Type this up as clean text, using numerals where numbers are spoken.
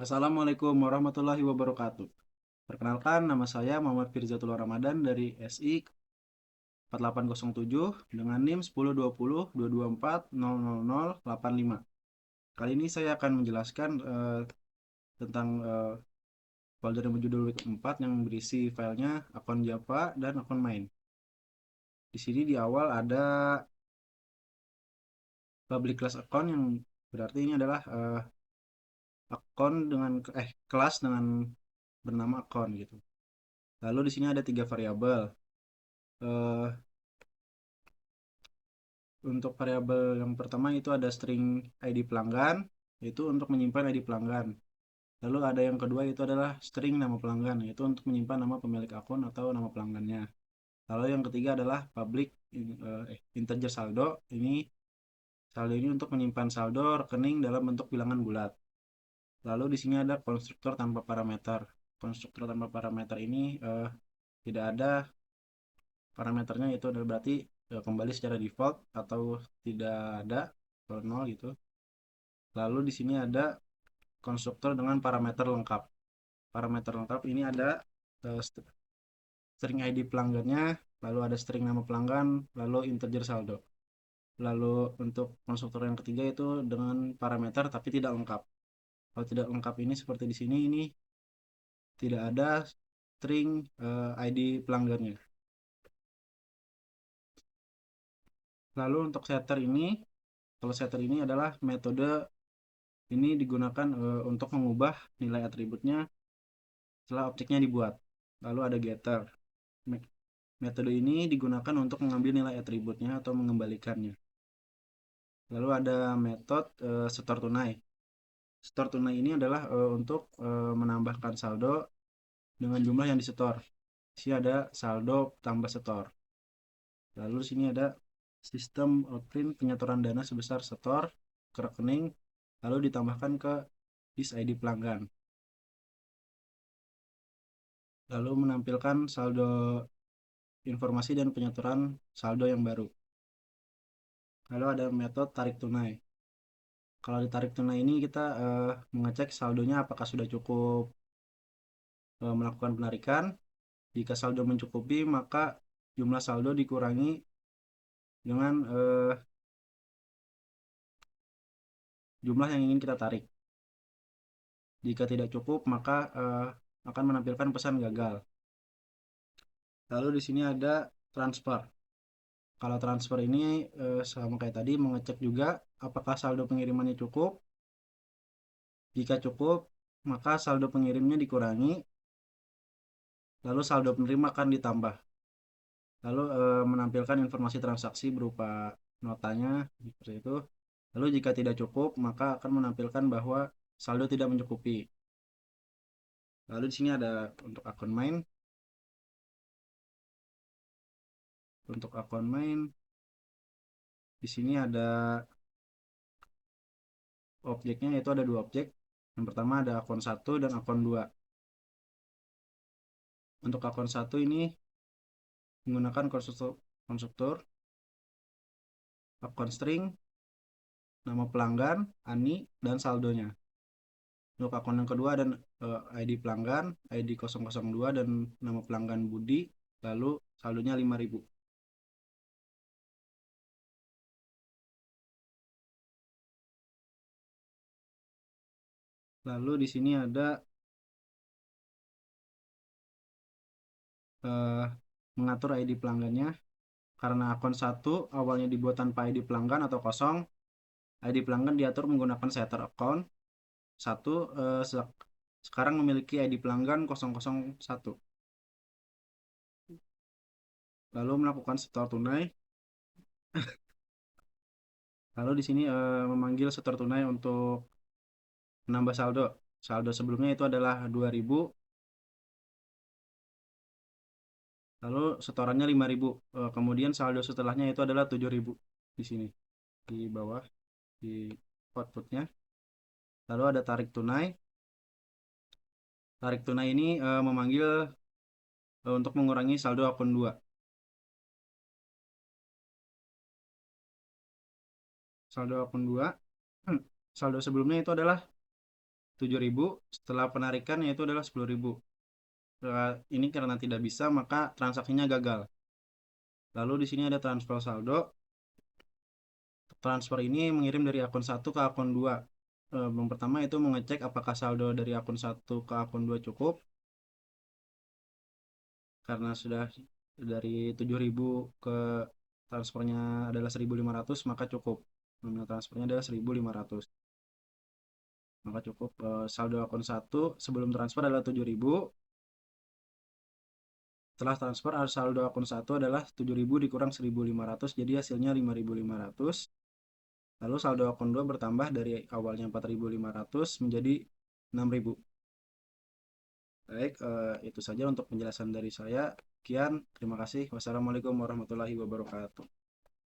Assalamualaikum warahmatullahi wabarakatuh. Perkenalkan, nama saya Muhammad Firzatul Ramadan dari SI 4807 dengan NIM 102022400085. Kali ini saya akan menjelaskan tentang folder yang berjudul week 4 yang berisi filenya akun Java dan akun main. Di sini di awal ada public class account yang berarti ini adalah akun dengan kelas dengan bernama akun gitu. Lalu di sini ada tiga variabel. Eh, Untuk variabel yang pertama itu ada string ID pelanggan, yaitu untuk menyimpan ID pelanggan. Lalu ada yang kedua itu adalah string nama pelanggan, yaitu untuk menyimpan nama pemilik akun atau nama pelanggannya. Lalu yang ketiga adalah public integer saldo. Saldo ini untuk menyimpan saldo rekening dalam bentuk bilangan bulat. Lalu di sini ada konstruktor tanpa parameter. Konstruktor tanpa parameter ini tidak ada parameternya, itu adalah berarti kembali secara default atau tidak ada atau nol gitu. Lalu di sini ada konstruktor dengan parameter lengkap. Parameter lengkap ini ada string ID pelanggannya, lalu ada string nama pelanggan, lalu integer saldo. Lalu untuk konstruktor yang ketiga itu dengan parameter tapi tidak lengkap. Kalau tidak lengkap ini seperti di sini, ini tidak ada string ID pelanggannya. Lalu untuk setter ini, kalau setter ini adalah metode ini digunakan untuk mengubah nilai atributnya setelah objeknya dibuat. Lalu ada getter. Metode ini digunakan untuk mengambil nilai atributnya atau mengembalikannya. Lalu ada metode store tunai. Store tunai ini adalah untuk menambahkan saldo dengan jumlah yang disetor. Di sini ada saldo tambah setor. Lalu di sini ada sistem print penyetoran dana sebesar setor ke rekening, lalu ditambahkan ke disk ID pelanggan. Lalu menampilkan saldo informasi dan penyetoran saldo yang baru. Lalu ada metode tarik tunai. Kalau ditarik tunai ini kita mengecek saldonya apakah sudah cukup melakukan penarikan. Jika saldo mencukupi, maka jumlah saldo dikurangi dengan jumlah yang ingin kita tarik. Jika tidak cukup, maka akan menampilkan pesan gagal. Lalu di sini ada transfer. Kalau transfer ini sama kayak tadi, mengecek juga apakah saldo pengirimannya cukup. Jika cukup, maka saldo pengirimnya dikurangi, lalu saldo penerima akan ditambah. Lalu menampilkan informasi transaksi berupa notanya seperti itu. Lalu jika tidak cukup, maka akan menampilkan bahwa saldo tidak mencukupi. Lalu di sini ada untuk akun main. Untuk akun main di sini ada objeknya, yaitu ada dua objek. Yang pertama ada akun 1 dan akun 2. Untuk akun 1 ini menggunakan konstruktor akun string, nama pelanggan, Ani, dan saldonya. Untuk akun yang kedua ada ID pelanggan, ID 002 dan nama pelanggan Budi, lalu saldonya 5.000. Lalu di sini ada mengatur ID pelanggannya. Karena akun 1 awalnya dibuat tanpa ID pelanggan atau kosong, ID pelanggan diatur menggunakan setter account 1 sekarang memiliki ID pelanggan 001. Lalu melakukan setor tunai. Lalu di sini memanggil setor tunai untuk menambah saldo. Saldo sebelumnya itu adalah 2.000. Lalu setorannya 5.000. Kemudian saldo setelahnya itu adalah 7.000 di sini di bawah di outputnya. Lalu ada tarik tunai. Tarik tunai ini memanggil untuk mengurangi saldo akun 2. Saldo akun 2. Saldo sebelumnya itu adalah 7.000, setelah penarikan yaitu adalah 10.000. Ini karena tidak bisa maka transaksinya gagal. Lalu di sini ada transfer saldo. Transfer ini mengirim dari akun satu ke akun 2. Yang pertama itu mengecek apakah saldo dari akun satu ke akun 2 cukup. Karena sudah dari 7.000 ke transfernya adalah 1.500 maka cukup. Nominal transfernya adalah 1.500. Maka cukup saldo akun satu sebelum transfer adalah 7.000. Setelah transfer saldo akun satu adalah 7.000 dikurang 1.500 jadi hasilnya 5.500. Lalu saldo akun 2 bertambah dari awalnya 4.500 menjadi 6.000. Baik, itu saja untuk penjelasan dari saya. Sekian, terima kasih. Wassalamualaikum warahmatullahi wabarakatuh.